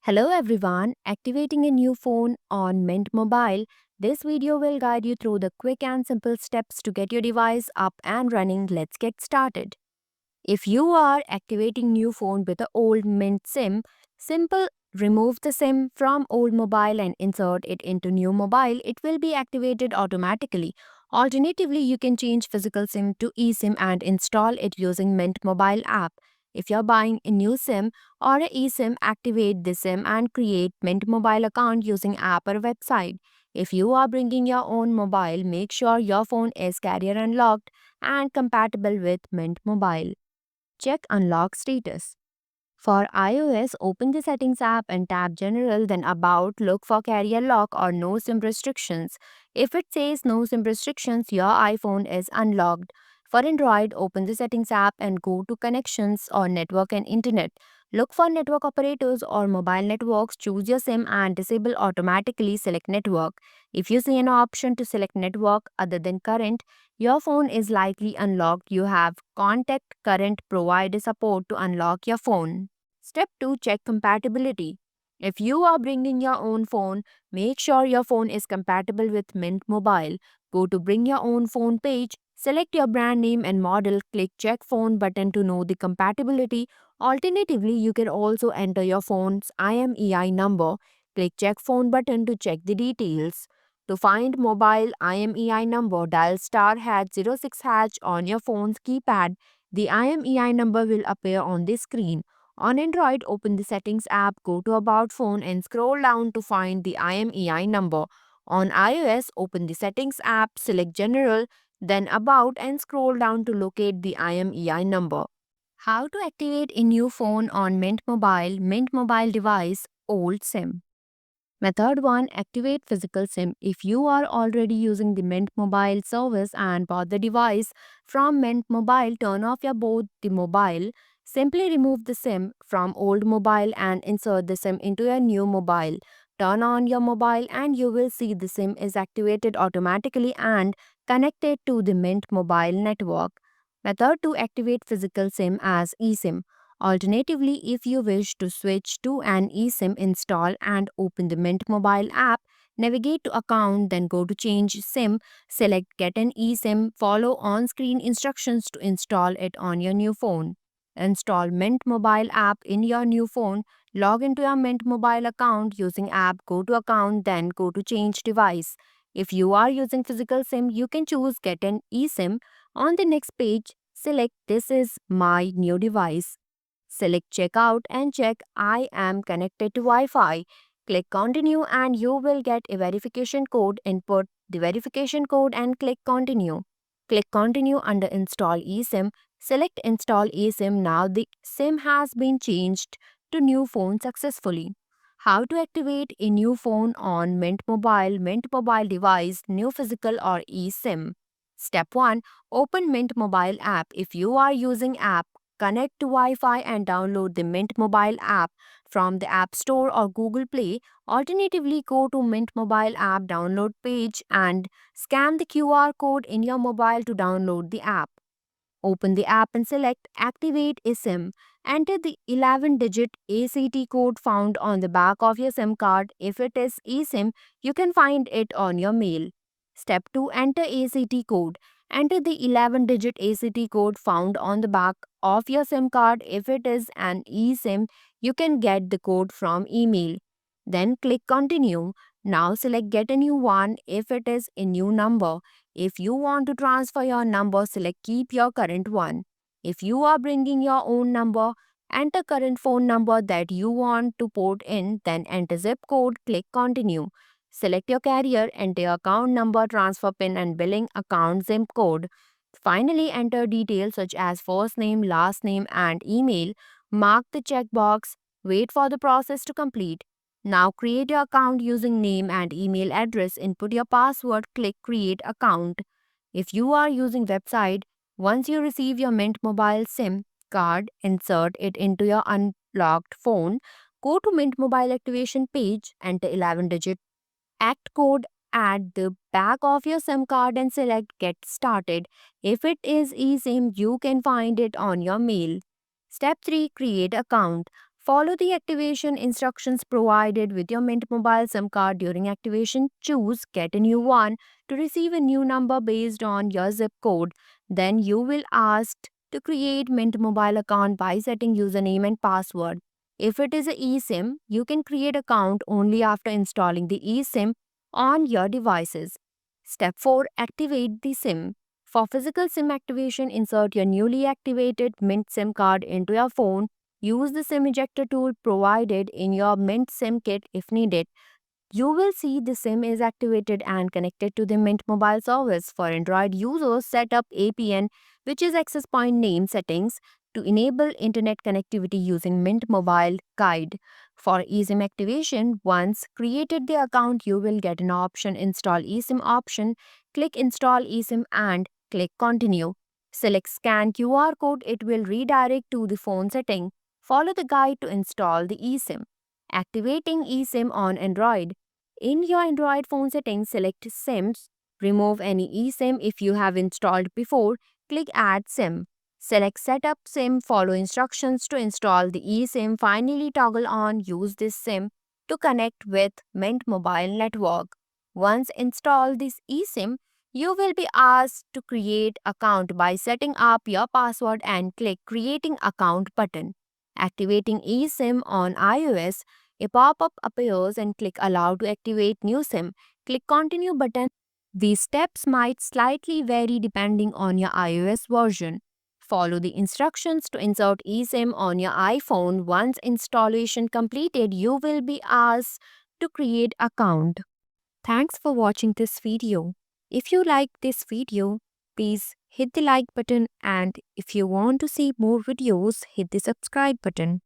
Hello everyone, activating a new phone on Mint Mobile. This video will guide you through the quick and simple steps to get your device up and running. Let's get started. If you are activating new phone with an old Mint SIM, simple remove the SIM from old mobile and insert it into new mobile. It will be activated automatically. Alternatively, you can change physical SIM to eSIM and install it using Mint Mobile app. If you're buying a new SIM or a eSIM, activate the SIM and create Mint Mobile account using app or website. If you are bringing your own mobile, make sure your phone is carrier unlocked and compatible with Mint Mobile. Check unlock status. For iOS, open the Settings app and tap General, then About, look for Carrier Lock or No SIM Restrictions. If it says No SIM Restrictions, your iPhone is unlocked. For Android, open the Settings app and go to Connections or Network and Internet. Look for network operators or mobile networks, choose your SIM and disable automatically select network. If you see an option to select network other than current, your phone is likely unlocked. You have contact current provider support to unlock your phone. Step 2, check compatibility. If you are bringing your own phone, make sure your phone is compatible with Mint Mobile. Go to Bring Your Own Phone page, select your brand name and model, click Check Phone button to know the compatibility. Alternatively, you can also enter your phone's IMEI number. Click Check Phone button to check the details. To find mobile IMEI number, dial *#06# on your phone's keypad. The IMEI number will appear on the screen. On Android, open the Settings app, go to About Phone and scroll down to find the IMEI number. On iOS, open the Settings app, select General, then About and scroll down to locate the IMEI number. How to activate a new phone on Mint Mobile device, old SIM. Method 1, activate physical SIM. If you are already using the Mint Mobile service and bought the device from Mint Mobile, turn off your both the mobile. Simply remove the SIM from old mobile and insert the SIM into your new mobile. Turn on your mobile and you will see the SIM is activated automatically and connected to the Mint Mobile network. Method 2, activate physical SIM as eSIM. Alternatively, if you wish to switch to an eSIM, install and open the Mint Mobile app, navigate to Account, then go to Change SIM, select Get an eSIM, follow on-screen instructions to install it on your new phone. Install Mint Mobile app in your new phone, log into your Mint Mobile account using app, go to Account, then go to Change Device. If you are using physical SIM, you can choose Get an eSIM. On the next page, select This is my new device. Select Checkout and check I am connected to Wi-Fi. Click Continue and you will get a verification code. Input the verification code and click Continue. Click Continue under Install eSIM. Select Install eSIM. Now the SIM has been changed to new phone successfully. How to activate a new phone on Mint Mobile device, new physical or eSIM. Step 1. Open Mint Mobile app. If you are using app, connect to Wi-Fi and download the Mint Mobile app from the App Store or Google Play. Alternatively, go to Mint Mobile app download page and scan the QR code in your mobile to download the app. Open the app and select Activate a SIM. Enter the 11-digit ACT code found on the back of your SIM card. If it is eSIM, you can find it on your mail. Step 2. Enter ACT code. Enter the 11-digit ACT code found on the back of your SIM card. If it is an eSIM, you can get the code from email. Then click Continue. Now select Get a new one if it is a new number. If you want to transfer your number, select Keep your current one. If you are bringing your own number, enter current phone number that you want to port in, then enter zip code, click Continue. Select your carrier, enter your account number, transfer PIN and billing account zip code. Finally, enter details such as first name, last name and email. Mark the checkbox. Wait for the process to complete. Now create your account using name and email address. Input your password, click Create Account. If you are using website, once you receive your Mint Mobile SIM card, insert it into your unlocked phone. Go to Mint Mobile activation page, enter 11-digit ACT code at the back of your SIM card and select Get Started. If it is eSIM, you can find it on your mail. Step 3, create account. Follow the activation instructions provided with your Mint Mobile SIM card during activation. Choose Get a New One to receive a new number based on your zip code. Then you will asked to create Mint Mobile account by setting username and password. If it is a eSIM, you can create account only after installing the eSIM on your devices. Step 4. Activate the SIM. For physical SIM activation, insert your newly activated Mint SIM card into your phone. Use the SIM ejector tool provided in your Mint SIM kit if needed. You will see the SIM is activated and connected to the Mint mobile service. For Android users, set up APN, which is access point name settings, to enable internet connectivity using Mint Mobile Guide. For eSIM activation, once created the account, you will get an option Install eSIM option. Click Install eSIM and click Continue. Select Scan QR code, it will redirect to the phone setting. Follow the guide to install the eSIM. Activating eSIM on Android. In your Android phone settings, select SIMs. Remove any eSIM if you have installed before. Click Add SIM. Select Setup SIM. Follow instructions to install the eSIM. Finally, toggle on Use this SIM to connect with Mint Mobile Network. Once installed this eSIM, you will be asked to create account by setting up your password and click Creating Account button. Activating eSIM on iOS, a pop-up appears and click Allow to activate new SIM. Click Continue button. These steps might slightly vary depending on your iOS version. Follow the instructions to insert eSIM on your iPhone. Once installation completed, you will be asked to create account. Thanks for watching this video. If you like this video, please hit the like button, and if you want to see more videos, hit the subscribe button.